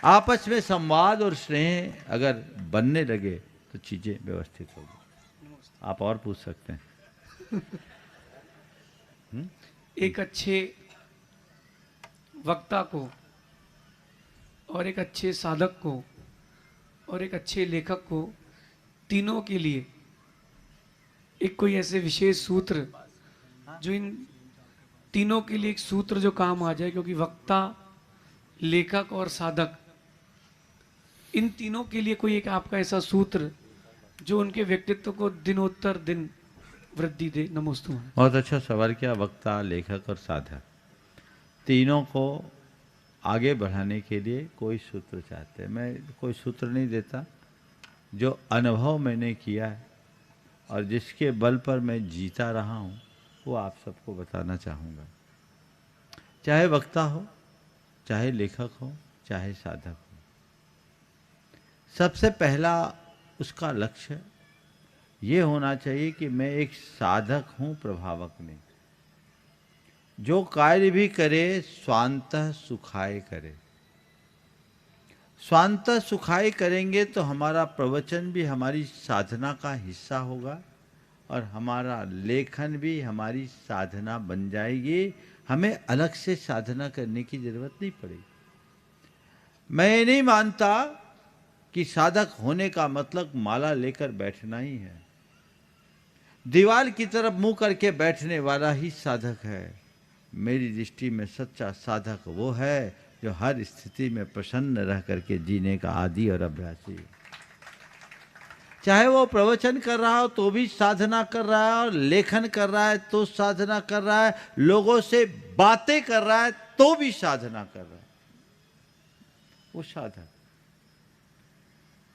आपस में संवाद और स्नेह अगर बनने लगे तो चीजें व्यवस्थित होगी। आप और पूछ सकते हैं। एक अच्छे वक्ता को और एक अच्छे साधक को और एक अच्छे लेखक को, तीनों के लिए एक कोई ऐसे विशेष सूत्र जो इन तीनों के लिए एक सूत्र जो काम आ जाए, क्योंकि वक्ता, लेखक और साधक, इन तीनों के लिए कोई एक आपका ऐसा सूत्र जो उनके व्यक्तित्व को दिनोत्तर दिन वृद्धि दे। नमोस्तु। बहुत अच्छा सवाल किया। वक्ता, लेखक और साधक, तीनों को आगे बढ़ाने के लिए कोई सूत्र चाहते हैं। मैं कोई सूत्र नहीं देता, जो अनुभव मैंने किया है और जिसके बल पर मैं जीता रहा हूँ वो आप सबको बताना चाहूँगा। चाहे वक्ता हो, चाहे लेखक हो, चाहे साधक हो, सबसे पहला उसका लक्ष्य ये होना चाहिए कि मैं एक साधक हूँ, प्रभावक नहीं। जो कार्य भी करे स्वांतः सुखाय करे। स्वांतः सुखाय करेंगे तो हमारा प्रवचन भी हमारी साधना का हिस्सा होगा और हमारा लेखन भी हमारी साधना बन जाएगी। हमें अलग से साधना करने की जरूरत नहीं पड़ेगी। मैं ये नहीं मानता कि साधक होने का मतलब माला लेकर बैठना ही है। दीवार की तरफ मुंह करके बैठने वाला ही साधक है। मेरी दृष्टि में सच्चा साधक वो है जो हर स्थिति में प्रसन्न रह करके जीने का आदी और अभ्यासी है। चाहे वो प्रवचन कर रहा हो तो भी साधना कर रहा है, और लेखन कर रहा है तो साधना कर रहा है, लोगों से बातें कर रहा है तो भी साधना कर रहा है, वो साधक।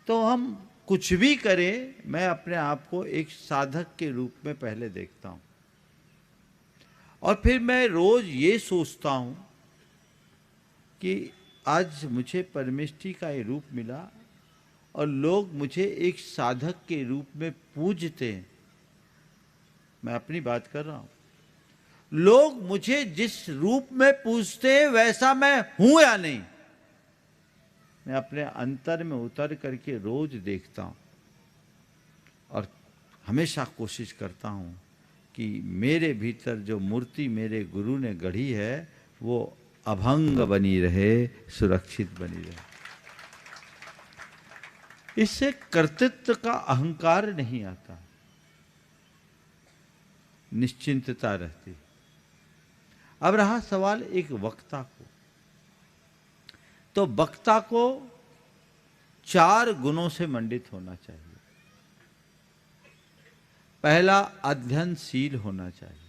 तो हम कुछ भी करें, मैं अपने आप को एक साधक के रूप में पहले देखता हूं और फिर मैं रोज ये सोचता हूं कि आज मुझे परमेष्टि का ये रूप मिला और लोग मुझे एक साधक के रूप में पूजते हैं। मैं अपनी बात कर रहा हूं। लोग मुझे जिस रूप में पूजते हैं वैसा मैं हूं या नहीं, मैं अपने अंतर में उतर करके रोज देखता हूं और हमेशा कोशिश करता हूं कि मेरे भीतर जो मूर्ति मेरे गुरु ने गढ़ी है वो अभंग बनी रहे, सुरक्षित बनी रहे। इससे कर्तृत्व का अहंकार नहीं आता, निश्चिंतता रहती। अब रहा सवाल एक वक्ता को, तो वक्ता को 4 गुणों से मंडित होना चाहिए। पहला, अध्ययनशील होना चाहिए।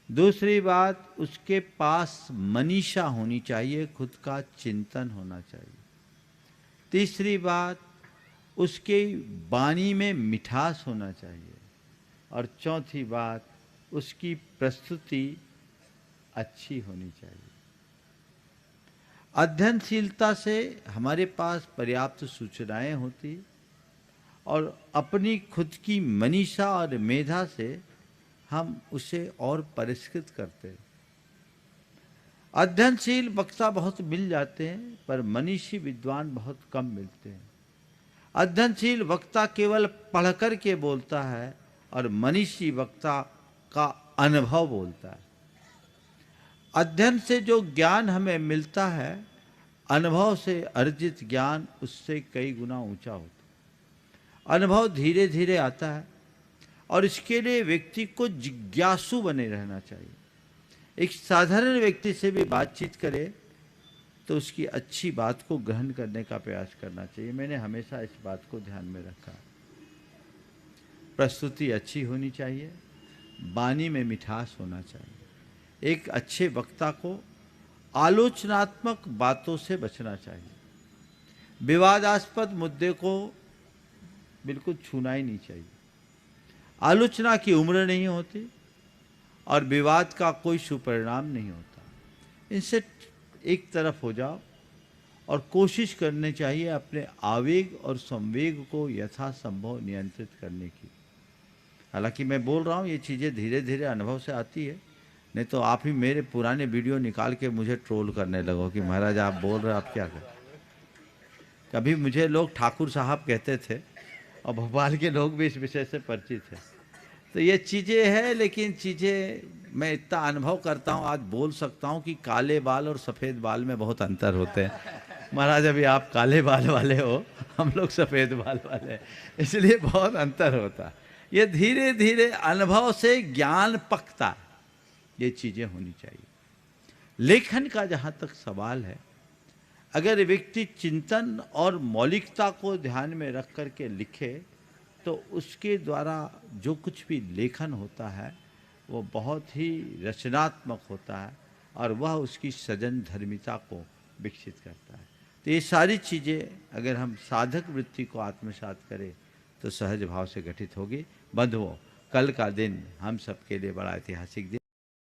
दूसरी बात, उसके पास मनीषा होनी चाहिए, खुद का चिंतन होना चाहिए। तीसरी बात, उसके वाणी में मिठास होना चाहिए। और चौथी बात, उसकी प्रस्तुति अच्छी होनी चाहिए। अध्ययनशीलता से हमारे पास पर्याप्त सूचनाएं होती और अपनी खुद की मनीषा और मेधा से हम उसे और परिष्कृत करते। अध्ययनशील वक्ता बहुत मिल जाते हैं पर मनीषी विद्वान बहुत कम मिलते हैं। अध्ययनशील वक्ता केवल पढ़कर के बोलता है और मनीषी वक्ता का अनुभव बोलता है। अध्ययन से जो ज्ञान हमें मिलता है, अनुभव से अर्जित ज्ञान उससे कई गुना ऊंचा होता है। अनुभव धीरे धीरे आता है और इसके लिए व्यक्ति को जिज्ञासु बने रहना चाहिए। एक साधारण व्यक्ति से भी बातचीत करे तो उसकी अच्छी बात को ग्रहण करने का प्रयास करना चाहिए। मैंने हमेशा इस बात को ध्यान में रखा। प्रस्तुति अच्छी होनी चाहिए, वाणी में मिठास होना चाहिए। एक अच्छे वक्ता को आलोचनात्मक बातों से बचना चाहिए। विवादास्पद मुद्दे को बिल्कुल छूना ही नहीं चाहिए। आलोचना की उम्र नहीं होती और विवाद का कोई सुपरिणाम नहीं होता। इनसे एक तरफ हो जाओ और कोशिश करनी चाहिए अपने आवेग और संवेग को यथासंभव नियंत्रित करने की। हालांकि मैं बोल रहा हूँ ये चीज़ें धीरे धीरे अनुभव से आती है। नहीं तो आप ही मेरे पुराने वीडियो निकाल के मुझे ट्रोल करने लगो कि महाराज आप बोल रहे आप क्या कर। कभी मुझे लोग ठाकुर साहब कहते थे और भोपाल के लोग भी इस विषय से परिचित हैं। तो ये चीज़ें हैं, लेकिन चीज़ें मैं इतना अनुभव करता हूँ, आज बोल सकता हूँ कि काले बाल और सफ़ेद बाल में बहुत अंतर होते हैं। महाराज अभी आप काले बाल वाले हो, हम लोग सफ़ेद बाल वाले हैं, इसलिए बहुत अंतर होता है। ये धीरे धीरे अनुभव से ज्ञान पकता है, ये चीज़ें होनी चाहिए। लेखन का जहाँ तक सवाल है, अगर व्यक्ति चिंतन और मौलिकता को ध्यान में रख करके लिखे तो उसके द्वारा जो कुछ भी लेखन होता है वो बहुत ही रचनात्मक होता है और वह उसकी सजन धर्मिता को विकसित करता है। तो ये सारी चीज़ें अगर हम साधक वृत्ति को आत्मसात करें तो सहज भाव से गठित होगी। बंधुओं, कल का दिन हम सबके लिए बड़ा ऐतिहासिक दिन